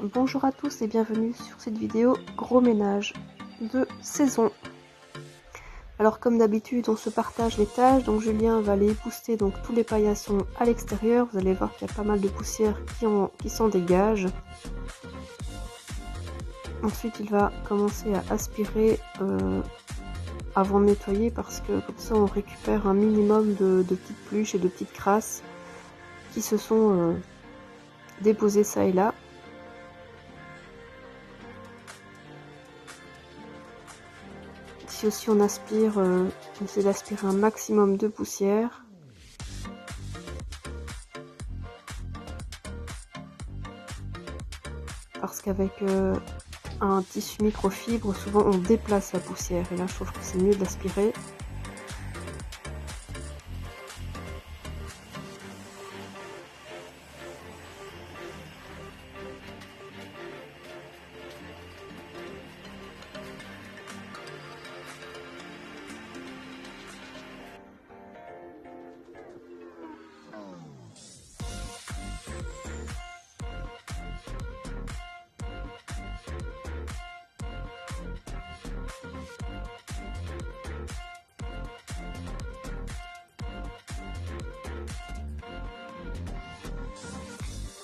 Bonjour à tous et bienvenue sur cette vidéo gros ménage de saison. Alors comme d'habitude on se partage les tâches, donc Julien va aller épousseter donc tous les paillassons à l'extérieur. Vous allez voir qu'il y a pas mal de poussière qui s'en dégage. Ensuite il va commencer à aspirer avant de nettoyer, parce que comme ça on récupère un minimum de petites pluches et de petites crasses qui se sont déposées ça et là. Ici aussi on aspire, on essaie d'aspirer un maximum de poussière. Parce qu'avec un tissu microfibre, souvent on déplace la poussière. Et là je trouve que c'est mieux de l'aspirer.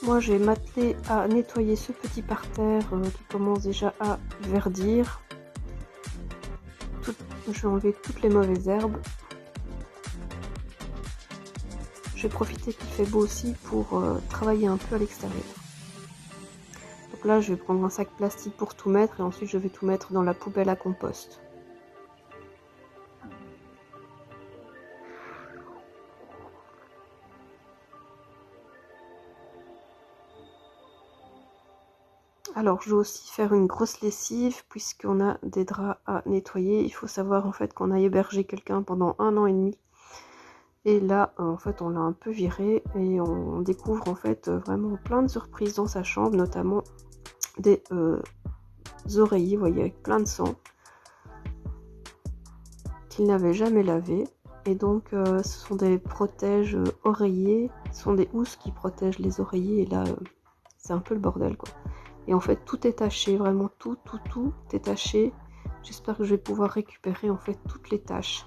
Moi j'ai m'attelé à nettoyer ce petit parterre qui commence déjà à verdir. Je vais enlever toutes les mauvaises herbes. Je vais profiter qu'il fait beau aussi pour travailler un peu à l'extérieur. Donc là je vais prendre un sac plastique pour tout mettre et ensuite je vais tout mettre dans la poubelle à compost. Alors je vais aussi faire une grosse lessive puisqu'on a des draps à nettoyer. Il faut savoir en fait qu'on a hébergé quelqu'un pendant 1 an et demi. Et là en fait on l'a un peu viré et on découvre en fait vraiment plein de surprises dans sa chambre, notamment des oreillers, vous voyez, avec plein de sang qu'il n'avait jamais lavé. Et donc ce sont des protèges oreillers, ce sont des housses qui protègent les oreillers, et là c'est un peu le bordel quoi. Et en fait tout est taché, vraiment tout est taché. J'espère que je vais pouvoir récupérer en fait toutes les taches.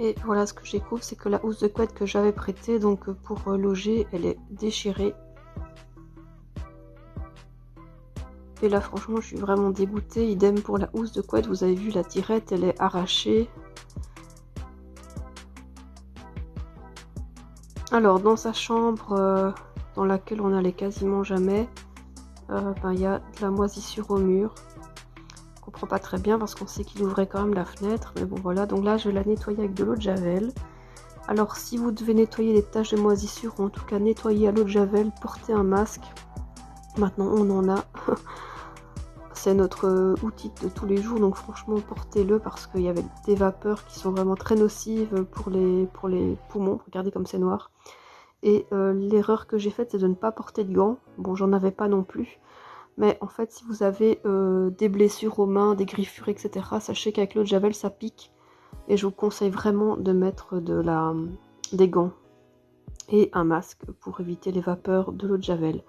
Et voilà, ce que je découvre, c'est que la housse de couette que j'avais prêtée donc pour loger, elle est déchirée. Et là franchement je suis vraiment dégoûtée. Idem pour la housse de couette, vous avez vu la tirette, elle est arrachée. Alors dans sa chambre dans laquelle on n'allait quasiment jamais, il y a de la moisissure au mur. On comprend pas très bien parce qu'on sait qu'il ouvrait quand même la fenêtre, mais bon voilà. Donc là je vais la nettoyer avec de l'eau de javel Alors si vous devez nettoyer les taches de moisissure, ou en tout cas nettoyer à l'eau de javel, portez un masque. Maintenant on en a. C'est notre outil de tous les jours, donc franchement portez-le parce qu'il y avait des vapeurs qui sont vraiment très nocives pour les poumons. Regardez comme c'est noir. Et l'erreur que j'ai faite, c'est de ne pas porter de gants. Bon, j'en avais pas non plus. Mais en fait, si vous avez des blessures aux mains, des griffures, etc., sachez qu'avec l'eau de javel, ça pique. Et je vous conseille vraiment de mettre des gants et un masque pour éviter les vapeurs de l'eau de javel.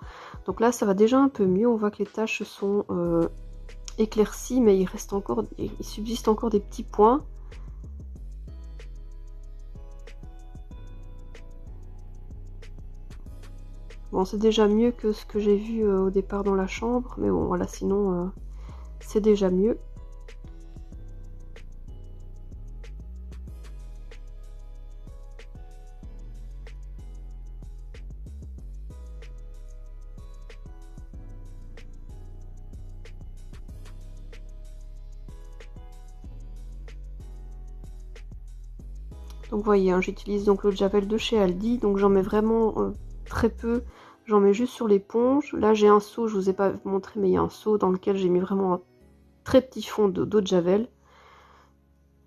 Donc là, ça va déjà un peu mieux. On voit que les taches sont éclaircies, mais il subsiste encore des petits points. Bon, c'est déjà mieux que ce que j'ai vu au départ dans la chambre, mais bon, voilà, sinon, c'est déjà mieux. Donc, vous voyez, hein, j'utilise donc l'eau de javel de chez Aldi, donc j'en mets vraiment très peu. J'en mets juste sur l'éponge. Là, j'ai un seau, je vous ai pas montré, mais il y a un seau dans lequel j'ai mis vraiment un très petit fond d'eau de javel.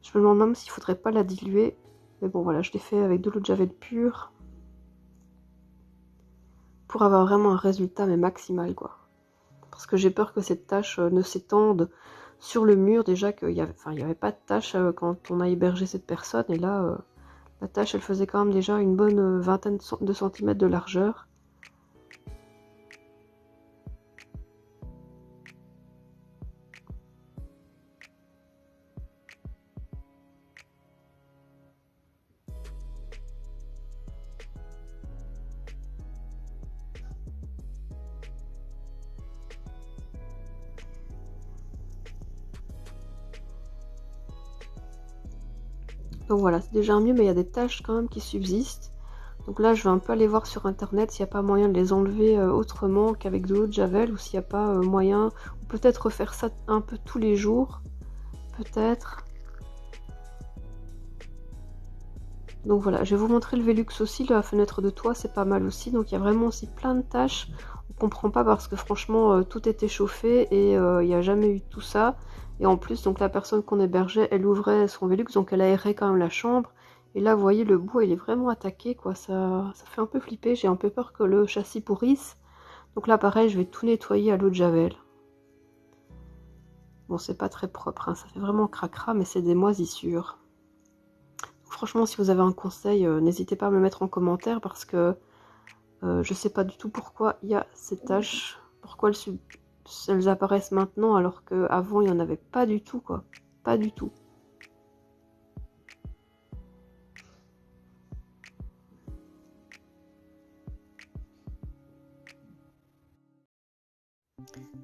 Je me demande même s'il faudrait pas la diluer. Mais bon, voilà, je l'ai fait avec de l'eau de javel pure. Pour avoir vraiment un résultat, mais maximal, quoi. Parce que j'ai peur que cette tache ne s'étende sur le mur. Déjà qu'il y avait pas de tache quand on a hébergé cette personne. Et là, la tache, elle faisait quand même déjà une bonne vingtaine de centimètres de largeur. Donc voilà, c'est déjà mieux, mais il y a des taches quand même qui subsistent. Donc là, je vais un peu aller voir sur internet s'il n'y a pas moyen de les enlever autrement qu'avec de l'eau de javel, ou s'il n'y a pas moyen, ou peut-être refaire ça un peu tous les jours, peut-être. Donc voilà, je vais vous montrer le Velux aussi, la fenêtre de toit, c'est pas mal aussi. Donc il y a vraiment aussi plein de taches. On comprend pas parce que franchement, tout était chauffé et il n'y a jamais eu tout ça. Et en plus, donc la personne qu'on hébergeait, elle ouvrait son Velux, donc elle aérait quand même la chambre. Et là, vous voyez, le bois, il est vraiment attaqué, quoi. Ça fait un peu flipper. J'ai un peu peur que le châssis pourrisse. Donc là, pareil, je vais tout nettoyer à l'eau de javel. Bon, c'est pas très propre, hein. Ça fait vraiment cracra, mais c'est des moisissures. Franchement, si vous avez un conseil, n'hésitez pas à me le mettre en commentaire parce que je sais pas du tout pourquoi il y a ces taches, pourquoi elles apparaissent maintenant alors qu'avant il n'y en avait pas du tout, quoi. Pas du tout.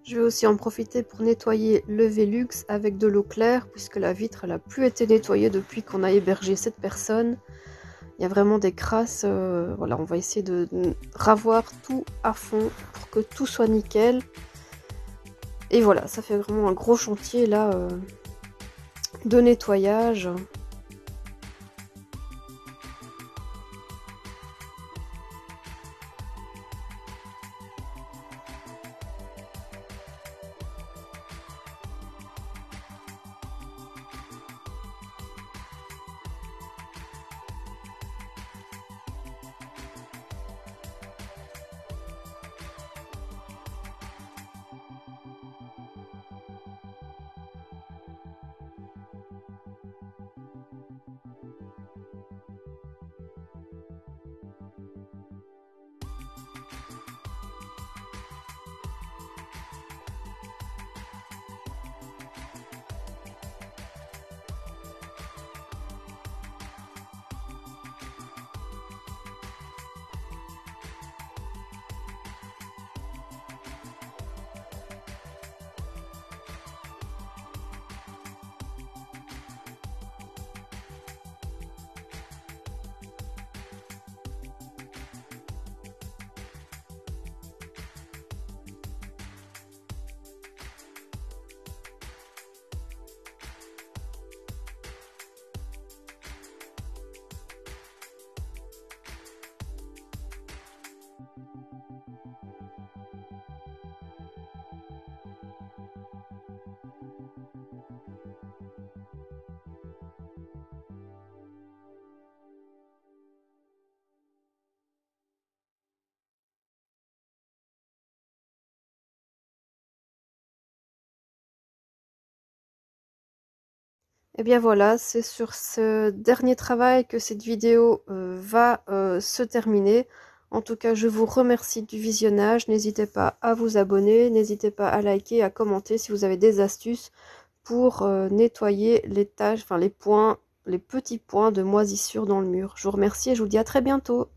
Je vais aussi en profiter pour nettoyer le Velux avec de l'eau claire puisque la vitre elle a plus été nettoyée depuis qu'on a hébergé cette personne. Il y a vraiment des crasses. Voilà, on va essayer de ravoir tout à fond pour que tout soit nickel. Et voilà, ça fait vraiment un gros chantier là de nettoyage. Et bien voilà, c'est sur ce dernier travail que cette vidéo va se terminer. En tout cas, je vous remercie du visionnage. N'hésitez pas à vous abonner, n'hésitez pas à liker, à commenter si vous avez des astuces pour nettoyer les taches, enfin les points, les petits points de moisissure dans le mur. Je vous remercie et je vous dis à très bientôt.